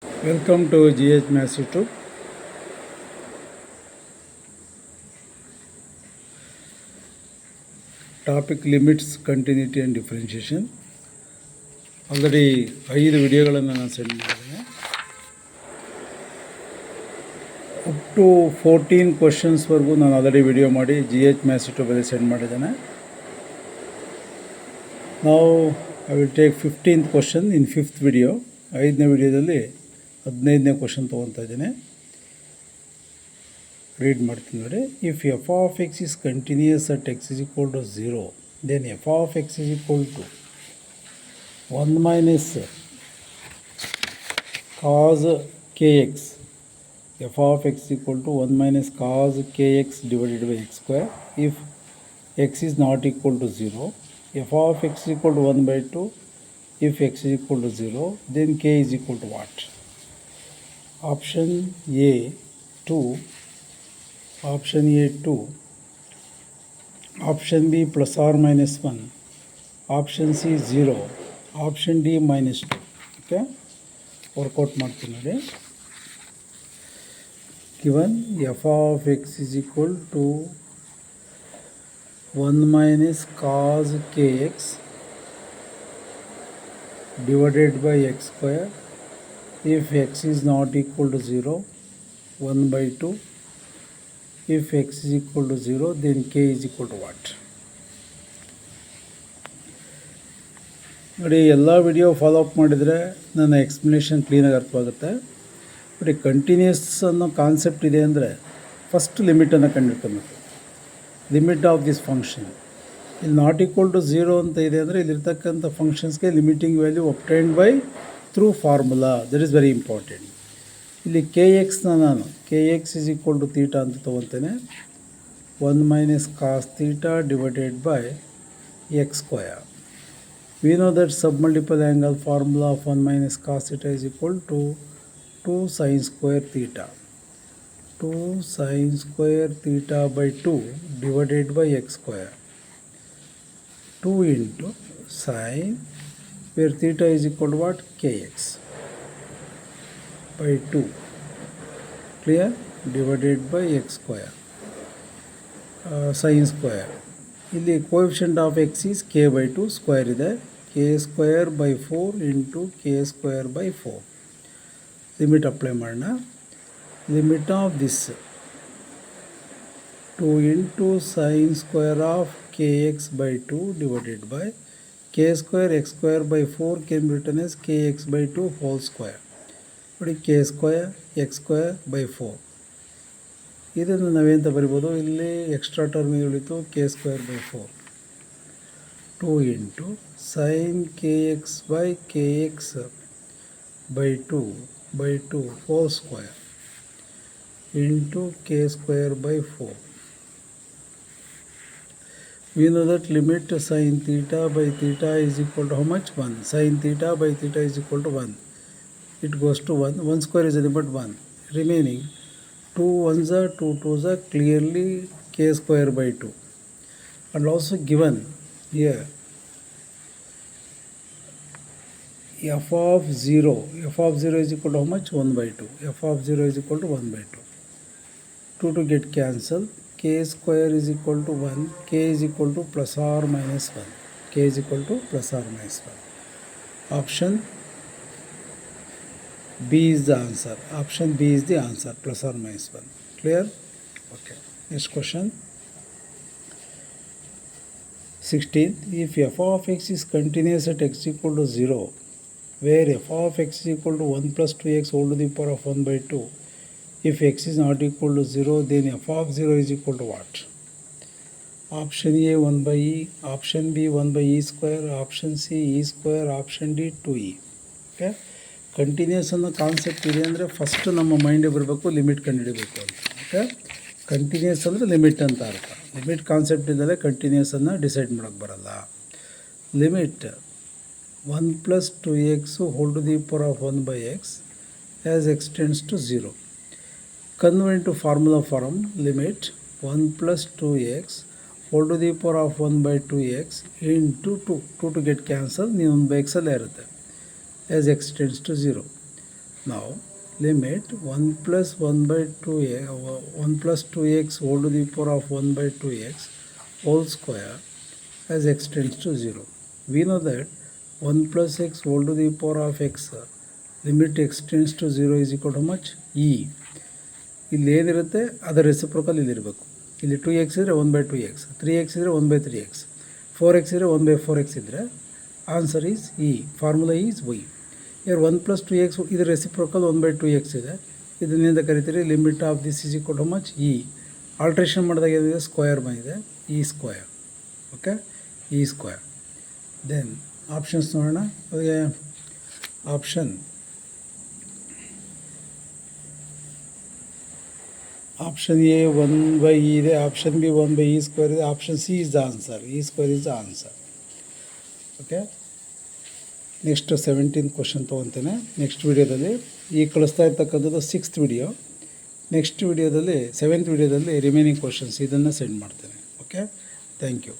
Welcome to GH Maths YouTube. Topic limits, continuity and differentiation. Already 5 ವಿಡಿಯೋಗಳನ್ನು ನಾನು send ಮಾಡಿದ್ದೇನೆ. Up to 14 ಕ್ವಶನ್ಸ್ವರೆಗೂ ನಾನು ಆಲ್ರೆಡಿ ವಿಡಿಯೋ ಮಾಡಿ GH Maths ಯೂಟ್ಯೂಬಲ್ಲಿ ಸೆಂಡ್ ಮಾಡಿದ್ದೇನೆ. ನಾವು I will take 15th question in 5th video. 5ನೇ ವಿಡಿಯೋದಲ್ಲಿ 15ನೇ ಕ್ವಶನ್ ತೊಗೊತಾ ಇದ್ದೇನೆ. ರೀಡ್ ಮಾಡ್ತೀನಿ ನೋಡಿ. If F of X is continuous at X is equal to 0, then F of X is equal to 1 minus cos kx. F of X equal to 1 minus cos kx divided by x square. If x is not equal to 0, F of X is equal to 1 by 2. If x is equal to 0, then k is equal to what? Option A 2, option A 2, option B plus or minus 1, option C 0, option D minus 2. Okay, work out ಮಾಡ್ತೀನಿ ನೋಡಿ. Given F of X is equal to 1 minus cos kx divided by x square. If x is not equal to 0, 1 by 2. If x is equal to 0, then k is equal to what? ನೋಡಿ, ಎಲ್ಲ video follow up ಮಾಡಿದರೆ ನನ್ನ explanation ಕ್ಲೀನಾಗಿ ಅರ್ಥವಾಗುತ್ತೆ. But continuous ಅನ್ನೋ concept ಇದೆ ಅಂದರೆ first ಲಿಮಿಟನ್ನು ಕಂಡುಹಿಡ್ಕೊಬೇಕು. ಲಿಮಿಟ್ ಆಫ್ ದಿಸ್ ಫಂಕ್ಷನ್ ಇಲ್ಲಿ ನಾಟ್ ಈಕ್ವಲ್ ಟು 0 ಅಂತ ಇದೆ ಅಂದರೆ ಇಲ್ಲಿರ್ತಕ್ಕಂಥ ಫಂಕ್ಷನ್ಸ್ಗೆ limiting value obtained by through formula. That is very important. ಇಲ್ಲಿ ಕೆ ಎಕ್ಸ್ನ ನಾನು K X is equal to theta ಅಂತ ತೊಗೊತೇನೆ. 1 minus cos theta divided by x square. We know that submultiple angle formula of 1 minus cos theta is equal to 2 sin square theta. 2 sin square theta by 2 divided by x square. 2 into sin, where theta is equal to what? Kx by 2. Clear? Divided by x square. Sin square. ಇಲ್ಲಿ coefficient of X is K by 2 square ಇದೆ. K square by 4 into K square by 4. Limit apply ಮಾಡೋಣ. Limit of this 2 into sine square of K X by 2 divided by K square X square by 4 can be written as K X by 2 whole square. ನೋಡಿ, K square X square by 4. ಇದನ್ನು ನಾವೇಂತ ಬರಿಬೋದು, ಇಲ್ಲಿ extra term ಉಳಿತು K square by 4. 2 into sign K X by K X by 2 whole square into K square by 4. We know that limit sin theta by theta is equal to how much? 1. Sin theta by theta is equal to 1. It goes to 1. 1 square is nothing but 1. Remaining 2 1s are 2 2s are clearly k square by 2. And also given here f of 0 is equal to how much? 1 by 2. F of 0 is equal to 1 by 2. 2 to get cancelled. K square is equal to 1. K is equal to plus or minus 1. K is equal to plus or minus 1. Option B is the answer. Option B is the answer, plus or minus 1. Clear? Okay. Next question. 16. If f of x is continuous at x equal to 0, where f of x is equal to 1 plus 2x whole to the power of 1 by 2. If x is not equal to 0, then f of 0 is equal to what? Option A 1 by e, option B 1 by e square, option C e square, option D 2e. Okay? Continuous ಅನ್ನೋ concept ಇದೆ ಅಂದರೆ first ನಮ್ಮ ಮೈಂಡಿಗೆ ಬರಬೇಕು, limit ಕಂಡುಹಿಡಬೇಕು ಅಂತ. Okay, continuous ಅಂದರೆ limit ಅಂತ ಅರ್ಥ. Limit concept ಇದ್ದರೆ ಕಂಟಿನ್ಯೂಸನ್ನು ಡಿಸೈಡ್ ಮಾಡೋಕ್ಕೆ ಬರಲ್ಲ. Limit 1 plus 2x whole to the power of 1 by X as X tends to 0. Convert to formula form limit 1 plus 2x whole to the power of 1 by 2x into 2 to get cancel. ನೀವು 1 by ಎಕ್ಸಲ್ಲೇ ಇರುತ್ತೆ. As x tends to 0. Now limit 1 plus 1 by 1 plus 2x whole to the power of 1 by 2x whole square as x tends to 0. We know that 1 plus x whole to the power of x limit x tends to 0 is equal to much e. ಇಲ್ಲಿ ಏನಿರುತ್ತೆ ಅದರ reciprocal ಇಲ್ಲಿರಬೇಕು. ಇಲ್ಲಿ 2x ಇದ್ದರೆ 1 by 2x, 3x ಇದ್ದರೆ 1 by 3x, 4x ಇದ್ದರೆ 1 by 4x ಇದ್ದರೆ answer is E. Formula is Y. ಇಯರ್ 1 plus 2x ಇದರ ರೆಸಿಪ್ರೋಕಲ್ 1 by 2x ಇದೆ. ಇದನ್ನಿಂದ ಕರಿತೀರಿ limit of this is equal to much E. Alteration ಮಾಡಿದಾಗ ಏನಿದೆ ಸ್ಕ್ವಯರ್ ಬಂದಿದೆ E square. Okay, E square. Then options ನೋಡೋಣ. ಅದಕ್ಕೆ ಆಪ್ಷನ್ ಎ 1 by ಇ ಇದೆ, option B 1 by E square ಇದೆ, option C is the answer. E square is the answer. Okay, next 17th question ತೊಗೊತೇನೆ next ವಿಡಿಯೋದಲ್ಲಿ. ಈಗ ಕಳಿಸ್ತಾ ಇರ್ತಕ್ಕಂಥದ್ದು 6th video. Next ವಿಡಿಯೋದಲ್ಲಿ 7th ವಿಡಿಯೋದಲ್ಲಿ ರಿಮೈನಿಂಗ್ ಕ್ವಶನ್ಸ್ ಇದನ್ನು ಸೆಂಡ್ ಮಾಡ್ತೇನೆ. Okay, thank you.